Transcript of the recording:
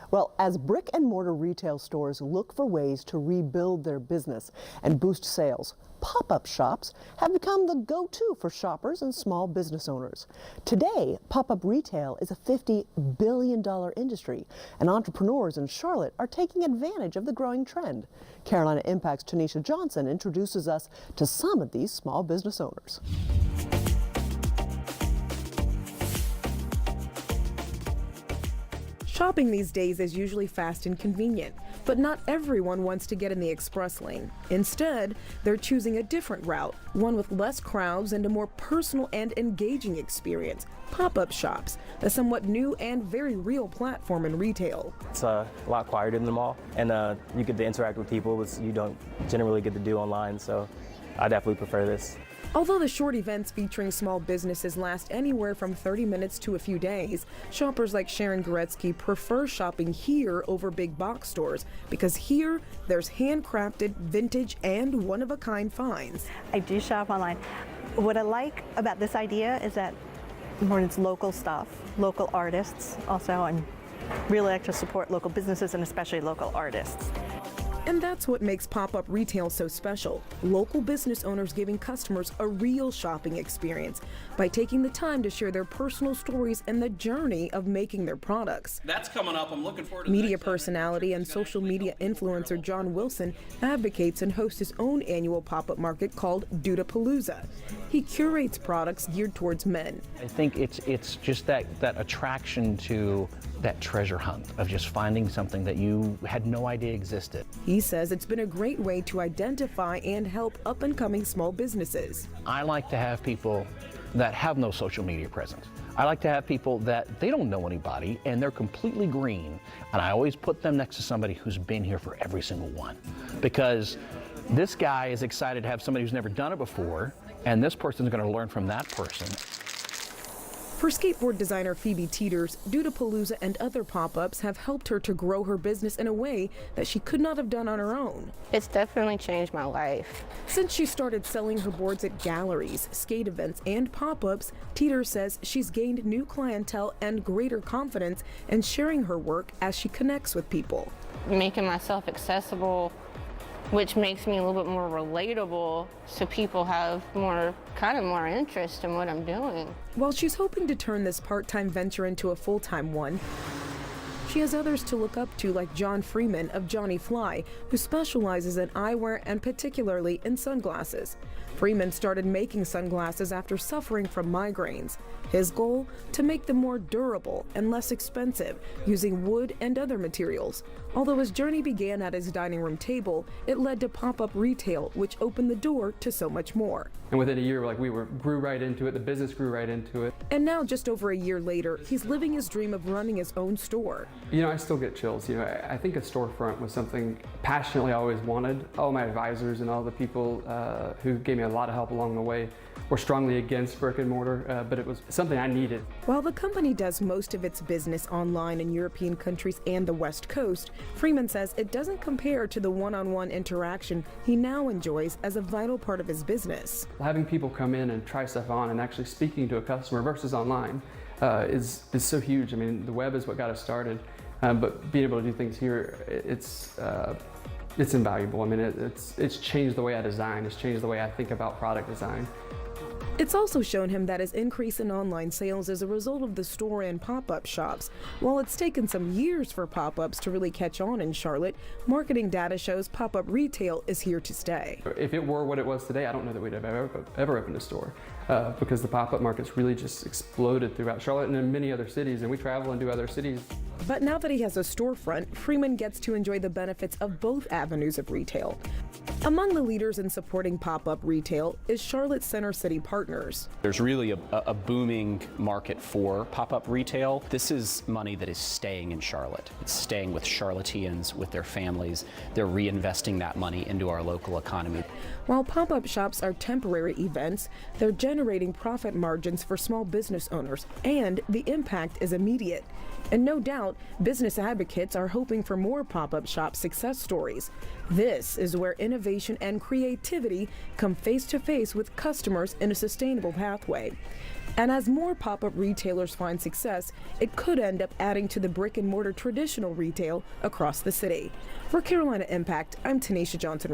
Well, as brick and mortar retail stores look for ways to rebuild their business and boost sales, pop-up shops have become the go-to for shoppers and small business owners. Today, pop-up retail is a $50 billion industry, and entrepreneurs in Charlotte are taking advantage of the growing trend. Carolina Impact's Tanisha Johnson introduces us to some of these small business owners. Shopping these days is usually fast and convenient, but not everyone wants to get in the express lane. Instead, they're choosing a different route, one with less crowds and a more personal and engaging experience. Pop-up shops, a somewhat new and very real platform in retail. It's a lot quieter than the mall, and you get to interact with people, which you don't generally get to do online, so I definitely prefer this. Although the short events featuring small businesses last anywhere from 30 minutes to a few days, shoppers like Sharon Goretzky prefer shopping here over big box stores because here there's handcrafted, vintage, and one-of-a-kind finds. I do shop online. What I like about this idea is that more it's local stuff, local artists also, and really like to support local businesses and especially local artists. And that's what makes pop-up retail so special. Local business owners giving customers a real shopping experience by taking the time to share their personal stories and the journey of making their products. That's coming up. I'm looking forward to Media personality and social media influencer John Wilson advocates and hosts his own annual pop-up market called Dudapalooza. He curates products geared towards men. I think it's just that attraction to that treasure hunt of just finding something that you had no idea existed. He says it's been a great way to identify and help up-and-coming small businesses. I like to have people that have no social media presence. I like to have people that they don't know anybody and they're completely green, and I always put them next to somebody who's been here for every single one, because this guy is excited to have somebody who's never done it before, and this person's going to learn from that person. For skateboard designer Phoebe Teeters, Dudapalooza and other pop-ups have helped her to grow her business in a way that she could not have done on her own. It's definitely changed my life. Since she started selling her boards at galleries, skate events, and pop-ups, Teeters says she's gained new clientele and greater confidence in sharing her work as she connects with people. Making myself accessible, which makes me a little bit more relatable, so people have more interest in what I'm doing. While she's hoping to turn this part-time venture into a full-time one, she has others to look up to, like John Freeman of Johnny Fly, who specializes in eyewear and particularly in sunglasses. Freeman started making sunglasses after suffering from migraines. His goal? To make them more durable and less expensive, using wood and other materials. Although his journey began at his dining room table, it led to pop-up retail, which opened the door to so much more. And within a year, grew right into it, the business grew right into it. And now, just over a year later, he's living his dream of running his own store. You know, I still get chills. You know, I think a storefront was something passionately I always wanted. All my advisors and all the people who gave me a lot of help along the way were strongly against brick and mortar, but it was something I needed. While the company does most of its business online in European countries and the West Coast, Freeman says it doesn't compare to the one-on-one interaction he now enjoys as a vital part of his business. Having people come in and try stuff on and actually speaking to a customer versus online is so huge. I mean, the web is what got us started, but being able to do things here, it's invaluable. I mean, it's changed the way I design. It's changed the way I think about product design. It's also shown him that his increase in online sales is a result of the store and pop-up shops. While it's taken some years for pop-ups to really catch on in Charlotte, marketing data shows pop-up retail is here to stay. If it were what it was today, I don't know that we'd have ever opened a store, because the pop-up market's really just exploded throughout Charlotte and in many other cities, and we travel and do other cities. But now that he has a storefront, Freeman gets to enjoy the benefits of both avenues of retail. Among the leaders in supporting pop-up retail is Charlotte Center City Partners. There's really a booming market for pop-up retail. This is money that is staying in Charlotte. It's staying with Charlotteans, with their families. They're reinvesting that money into our local economy. While pop-up shops are temporary events, they're generating profit margins for small business owners, and the impact is immediate. And no doubt, business advocates are hoping for more pop-up shop success stories. This is where innovation and creativity come face to face with customers in a sustainable pathway. And as more pop-up retailers find success, it could end up adding to the brick and mortar traditional retail across the city. For Carolina Impact, I'm Tanisha Johnson.